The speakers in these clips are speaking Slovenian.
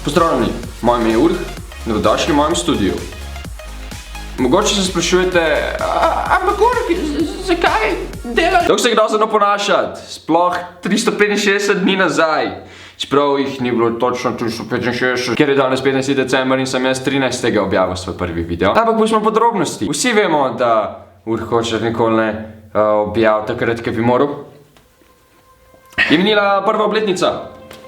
Pozdravljeni, moje ime je Urh, dobrodošli v mojem studiu. Mogoče se sprašujete, ampak Urh, zakaj delati? Tako se je grozno ponašati, sploh 365 dni nazaj. Čeprav jih ni bilo točno 365, ker je danes 15. december in sem jaz 13. objavil svoj prvi video. Ampak pustimo podrobnosti. Vsi vemo, da Urh hoče nikoli ne objavil takrat, ko bi moral. Je minila prva obletnica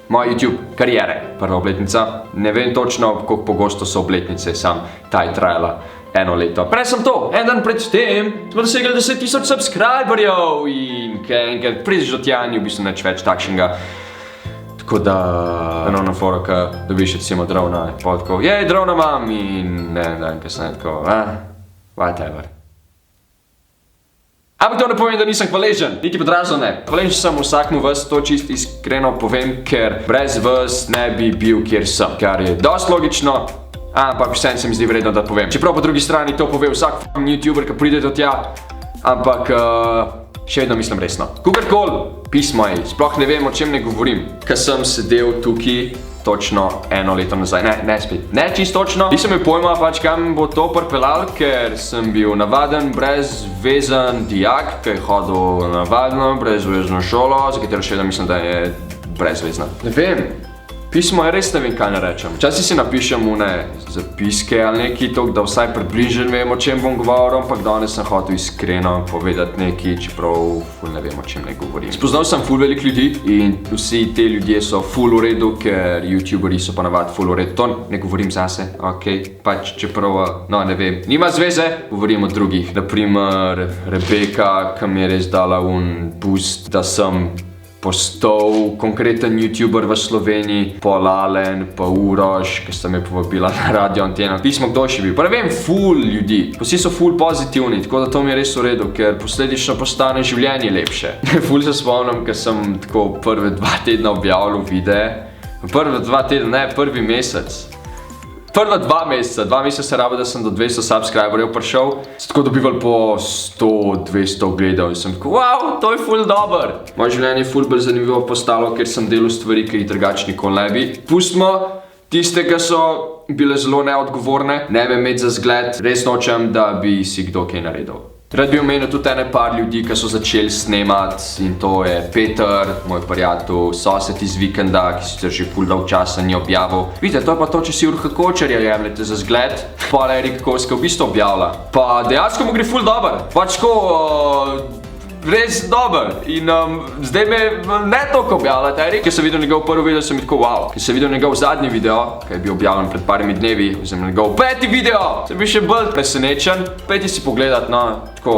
moje YouTube karijere. Prva obletnica. Ne vem točno, koliko pogosto so obletnice, sam ta je trajala 1 leto. Prej sem to, en dan pred tem smo dosegli 10.000 subscriberjev in enkrat prideš do tja ni v bistvu nič več takšnega. Tako da, eno foro, ko dobiš recimo drona, pa tako, jej, drona imam in ne vem, kaj sem tako, whatever. Ampak to ne pomeni, da nisem hvaležen, niti podrazno ne. Hvaležen sem vsakmu vas, to čist iskreno povem, ker brez vas ne bi bil, kjer sem. Kar je dosti logično, ampak vseeno se mi zdi vredno, da povem. Čeprav po drugi strani to pove vsak YouTuber, ki pride do tja, ampak še vedno mislim resno. Kukorkoli, pismo je, sploh ne vem, o čem ne govorim. Ko sem sedel tukaj točno 1 leto nazaj, ne spet, ne čisto točno. Nisem imel pojma pač kam bo to pripeljalo, ker sem bil navaden, brezvezen dijak, ki je hodil navadno, brezvezno šolo, za katero še vedno mislim, da je brezvezna. Ne vem. Pismo je res ne vem, kaj ne rečem. Včasih si napišem zapiske ali nekaj tok, da vsaj približno vem, o čem bom govoril, ampak danes sem hotel iskreno povedati nekaj, čeprav ne vem, o čem ne govorim. Spoznal sem ful velik ljudi in vsi te ljudje so ful v redu, ker YouTuberi so pa navad ful v redu. To ne govorim zase, okej, pač čeprav, no ne vem, nima zveze, govorim o drugih. Naprimer, Rebeka, ki mi je res dala boost, da sem postal konkreten YouTuber v Sloveniji, Pol Alen, pa Uroš, ki sta me povabila na radio anteno. Pismo, kdo še bil. Pa ne vem, ful ljudi. Vsi so ful pozitivni, tako da to mi je res v redu, ker posledično postane življenje lepše. Ful se spomnim, ker sem tako prve 2 tedna objavljal videe. Prve 2 tedna, ne, prvi mesec. Prva 2 meseca, 2 meseca rabo, da sem do 200 subscriberjev prišel. Sem tako dobival po 100-200 gledov in sem tako, wow, to je ful dober. Moje življenje je ful bolj zanimivo postalo, ker sem delal stvari, ki jih drugače nikoli ne bi. Pustimo tiste, ki so bile zelo neodgovorne, ne me imeti za zgled, res nočem, da bi si kdo kaj naredil. Rad bi omenil tudi par ljudi, ki so začeli snemati in to je Peter, moj prijatelj, sosed iz vikenda, ki sicer že ful dolg časa ni objavil. Vidite, to je pa to, če si Urha Kočarja jemljete za zgled. Pa Erik Kovska v bistvu objavlja. Pa dejansko mu gre ful dober. Pač ko res dober. In zdaj me ne toliko objavljate, Erik. Ker sem videl njegov prvi video, sem tako wow. Ker sem videl njegov zadnji video, ki je bil objavljen pred parimi dnevi, oziroma njegov 5. video, sem bil še bolj presenečen. Pejte si pogledat, no, tako.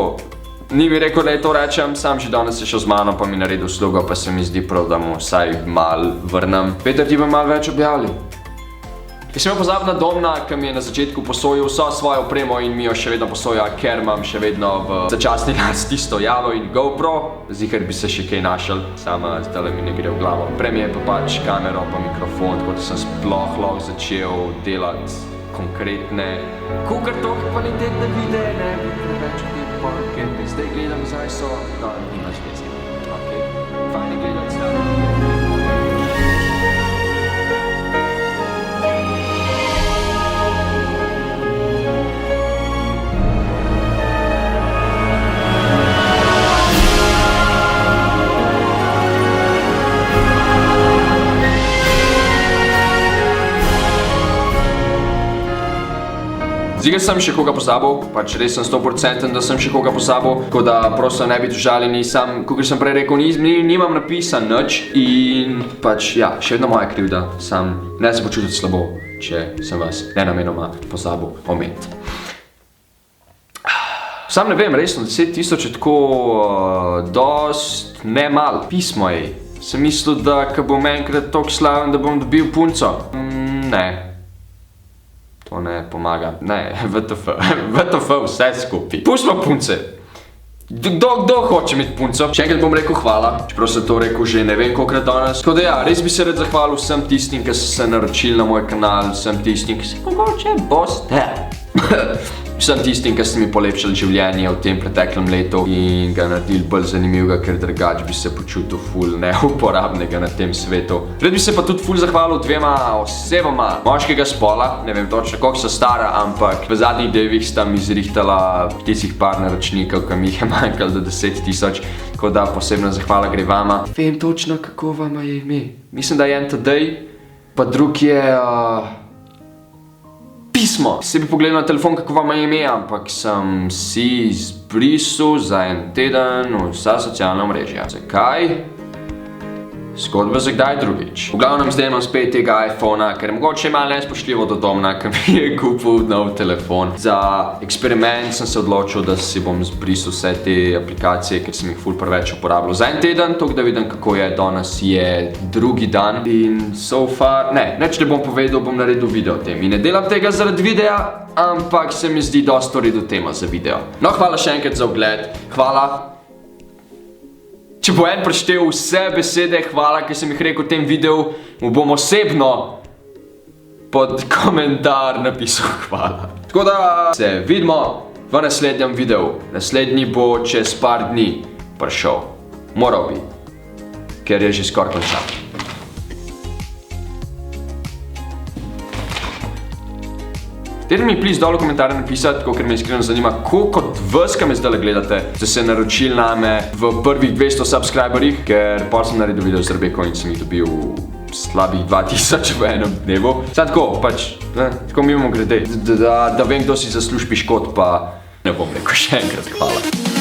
Ni mi rekel, da je to rečem, sam že danes je šel z mano, pa mi naredil uslugo, pa se mi zdi prav, da mu vsaj mal vrnem. Peter, ti bo malo več objavili. Jaz sem pozabil na Domna, ki mi je na začetku posojil vso svojo opremo in mi jo še vedno posoja, ker imam še vedno v začasni lasti stojalo in GoPro. Ziher bi se še kaj našel, sama zdaj mi ne gre v glavo. Prej mi je pa pač kamero pa mikrofon, tako da sem sploh lahko začel delati konkretne, kakor toliko kvalitetne videe, ne bi preveč pa, ker zdaj gledam zdaj so, no, nimaš vezi. Okej, fajn je gledati zdaj. Zdaj sem še koga pozabil, pač res sem 100%, da sem še koga pozabil, tako da prosto ne biti užaljeni, sam, kakor sem prej rekel, nimam napisan nič in pač, ja, še vedno moja krivda, sam ne se počutiti slabo, če sem vas nenamenoma pozabil omeniti. Sam ne vem, resno, 10.000 je tako dost ne mal. Pismo je, sem mislil, da ko bom enkrat toliko slaven, da bom dobil punco. Ne. To ne pomaga, ne, VTF vse skupaj. Pustimo punce. Kdo hoče imeti punco? Še enkrat bom rekel hvala, čeprav sem to rekel že ne vem kolikrat danes. Tako da ja, res bi se rad zahvalil vsem tistim, ki so se naročili na moj kanal, vsem tistim, ki se mogoče boste. Vsem tistim, ki ste mi polepšali življenje v tem preteklem letu in ga naredili bolj zanimivega, ker drugač bi se počutil ful neuporabnega na tem svetu. Rad bi se pa tudi ful zahvalil dvema osebama moškega spola, ne vem točno koliko so stara, ampak v zadnjih dnevih sta mi zrihtala tistih par naročnikov, ki mi jih je manjkalo do 10.000, tako da posebna zahvala gre vama. Vem točno, kako vama je ime. Mislim, da je en Tadej, pa drug je... pismo. Se bi pogledal na telefon, kako vam je ime, ampak sem si izbrisal za en teden vsa socialna omrežja. Zakaj? Zgodba za kdaj drugič. V glavnem zdaj imam spet tega iPhona, ker je mogoče malo nespoštljivo do Domna, ki mi je kupil nov telefon. Za eksperiment sem se odločil, da si bom zbrisal vse te aplikacije, ker sem jih ful preveč uporabljal za en teden, tako da vidim, kako je. Danes je drugi dan in so far... Neč ne bom povedal, bom naredil video o tem. In ne delam tega zaradi videa, ampak se mi zdi dosti v redu tema za video. No, hvala še enkrat za ogled. Hvala. Če bo en preštel vse besede hvala, ki sem jih rekel v tem videu, mu bom osebno pod komentar napisal hvala. Tako da se vidimo v naslednjem videu. Naslednji bo čez par dni prišel. Moral bi, ker je že skoraj končan. Dajte mi please dol v komentarje napisati, ker me iskreno zanima, koliko od vas, ki me zdaj gledate, ste se naročili name v prvih 200 subscriberjih, ker pol sem naredil video z Rebeko in sem jih dobil slabih 2000 v enem dnevu. Sad tako, pač, tako mimo grede, da vem, kdo si zasluži piškot, pa ne bom rekel še enkrat hvala.